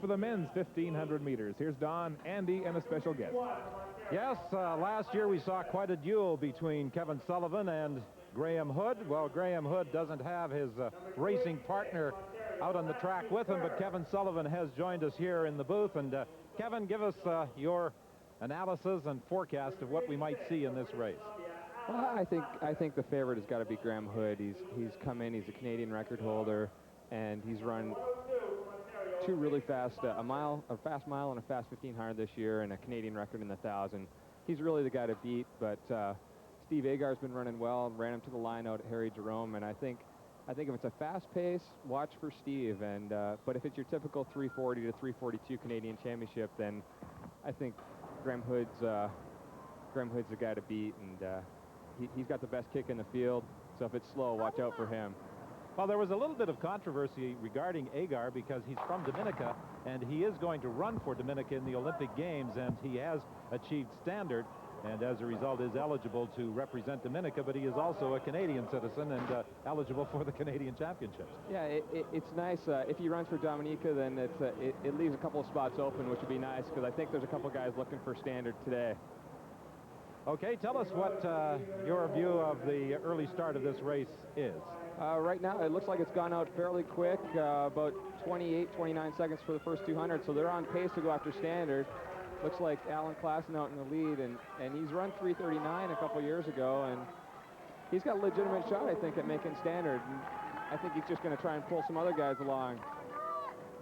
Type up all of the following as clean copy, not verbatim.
For the men's 1,500 meters, here's Don, Andy, and a special guest. Yes, last year we saw quite a duel between Kevin Sullivan and Graham Hood. Well, Graham Hood doesn't have his racing partner out on the track with him, but Kevin Sullivan has joined us here in the booth. And Kevin, give us your analysis and forecast of what we might see in this race. Well, I think the favorite has got to be Graham Hood. He's come in. He's a Canadian record holder, and he's run two really fast, a fast mile and a fast 1,500 this year, and a Canadian record in the 1,000. He's really the guy to beat, but Steve Agar's been running well, ran him to the line out at Harry Jerome, and I think if it's a fast pace, watch for Steve, and but if it's your typical 340 to 342 Canadian Championship, then I think Graham Hood's the guy to beat, and he's got the best kick in the field, so if it's slow, watch out for him. Well, there was a little bit of controversy regarding Agar because he's from Dominica, and he is going to run for Dominica in the Olympic Games, and he has achieved standard, and as a result is eligible to represent Dominica, but he is also a Canadian citizen and eligible for the Canadian Championships. Yeah, it's nice. If he runs for Dominica, then it leaves a couple of spots open, which would be nice, because I think there's a couple of guys looking for standard today. Okay, tell us what your view of the early start of this race is. Right now, it looks like it's gone out fairly quick, about 28, 29 seconds for the first 200, so they're on pace to go after standard. Looks like Alan Klassen out in the lead, and he's run 3:39 a couple years ago, and he's got a legitimate shot, I think, at making standard. And I think he's just going to try and pull some other guys along.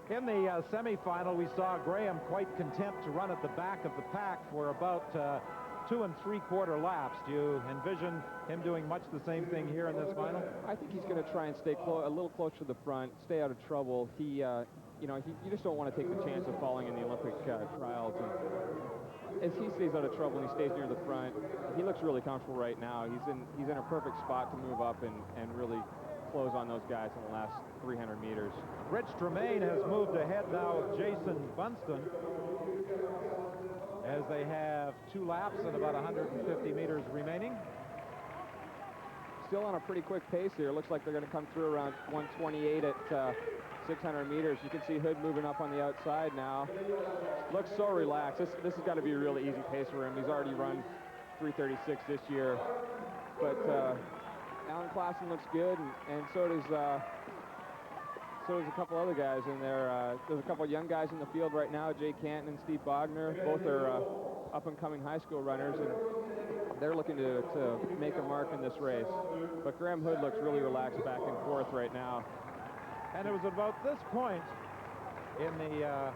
In the semifinal, we saw Graham quite content to run at the back of the pack for about 2 3/4 laps. Do you envision him doing much the same thing here in this final? I think he's going to try and stay a little closer to the front, stay out of trouble. You just don't want to take the chance of falling in the Olympic trials. And as he stays out of trouble and he stays near the front, he looks really comfortable right now. He's in a perfect spot to move up and really close on those guys in the last 300 meters. Rich Tremain has moved ahead now of Jayson Bunston, as they have 2 laps and about 150 meters remaining. Still on a pretty quick pace here. Looks like they're going to come through around 128 at 600 meters. You can see Hood moving up on the outside now. Looks so relaxed. This has got to be a really easy pace for him. He's already run 3:36 this year. But Alan Klassen looks good, and so does a couple other guys in there. There's a couple of young guys in the field right now, Jay Cantin and Steve Bogner. Both are up-and-coming high school runners, and they're looking to make a mark in this race. But Graham Hood looks really relaxed back and forth right now. And it was about this point in the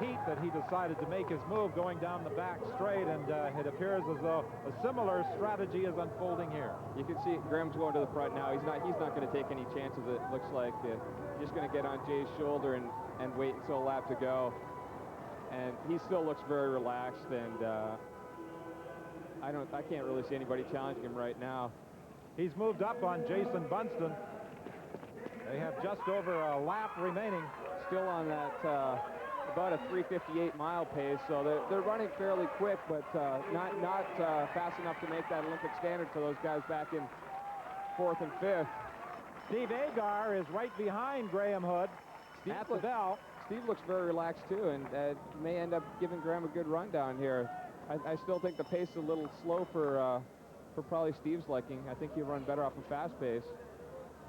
heat that he decided to make his move going down the back straight, and it appears as though a similar strategy is unfolding here. You can see Graham's going to the front now. He's not going to take any chances, it looks like. He's just going to get on Jay's shoulder and wait until a lap to go. And he still looks very relaxed, and I can't really see anybody challenging him right now. He's moved up on Jayson Bunston. They have just over a lap remaining. Still on that about a 3:58 mile pace, so they're running fairly quick, but not fast enough to make that Olympic standard for those guys back in 4th and 5th. Steve Agar is right behind Graham Hood at the bell. Steve looks very relaxed too, and may end up giving Graham a good run down here. I still think the pace is a little slow for probably Steve's liking. I think he'll run better off a fast pace.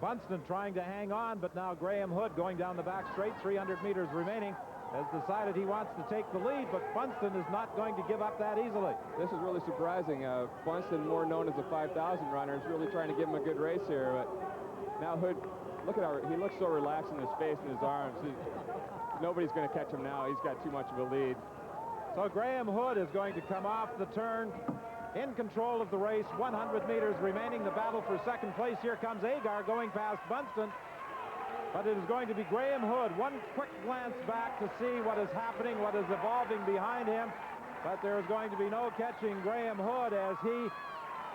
Bunston trying to hang on, but now Graham Hood going down the back straight, 300 meters remaining, has decided he wants to take the lead, but Bunston is not going to give up that easily. This is really surprising. Bunston, more known as a 5,000 runner, is really trying to give him a good race here, but now Hood, look at how he looks so relaxed in his face and his arms. Nobody's going to catch him now. He's got too much of a lead. So Graham Hood is going to come off the turn in control of the race. 100 meters remaining. The battle for second place. Here comes Agar going past Bunston. But it is going to be Graham Hood. One quick glance back to see what is happening, what is evolving behind him. But there is going to be no catching Graham Hood as he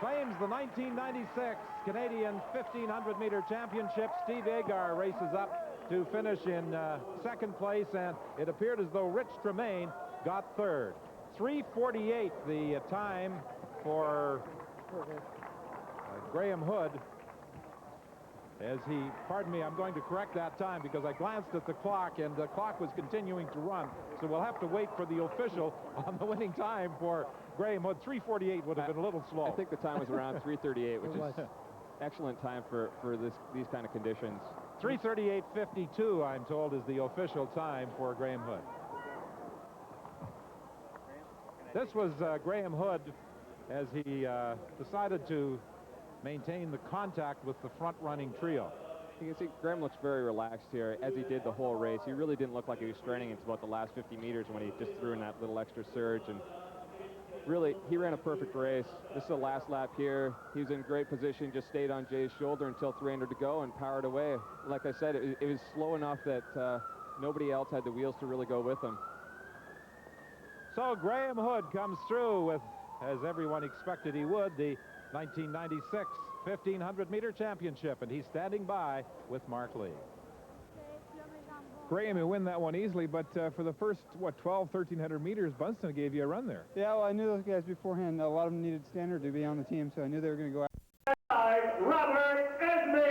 claims the 1996 Canadian 1,500-meter championship. Steve Agar races up to finish in second place, and it appeared as though Rich Tremain got third. 3:48 the time for Graham Hood. as he, pardon me, I'm going to correct that time because I glanced at the clock and the clock was continuing to run. So we'll have to wait for the official on the winning time for Graham Hood. 3:48 would have been a little slow. I think the time was around 3:38, which is excellent time for these kind of conditions. 3:38.52, I'm told, is the official time for Graham Hood. This was Graham Hood as he decided to maintain the contact with the front-running trio. You can see Graham looks very relaxed here as he did the whole race. He really didn't look like he was straining until about the last 50 meters when he just threw in that little extra surge. And really, he ran a perfect race. This is the last lap here. He was in great position, just stayed on Jay's shoulder until 300 to go and powered away. Like I said, it was slow enough that nobody else had the wheels to really go with him. So Graham Hood comes through with, as everyone expected he would, the 1996 1500-meter championship, and he's standing by with Mark Lee. Graham, you win that one easily, but for the first, 1,300 meters, Bunston gave you a run there. Yeah, well, I knew those guys beforehand. A lot of them needed standard to be on the team, so I knew they were going to go out. Robert Esme.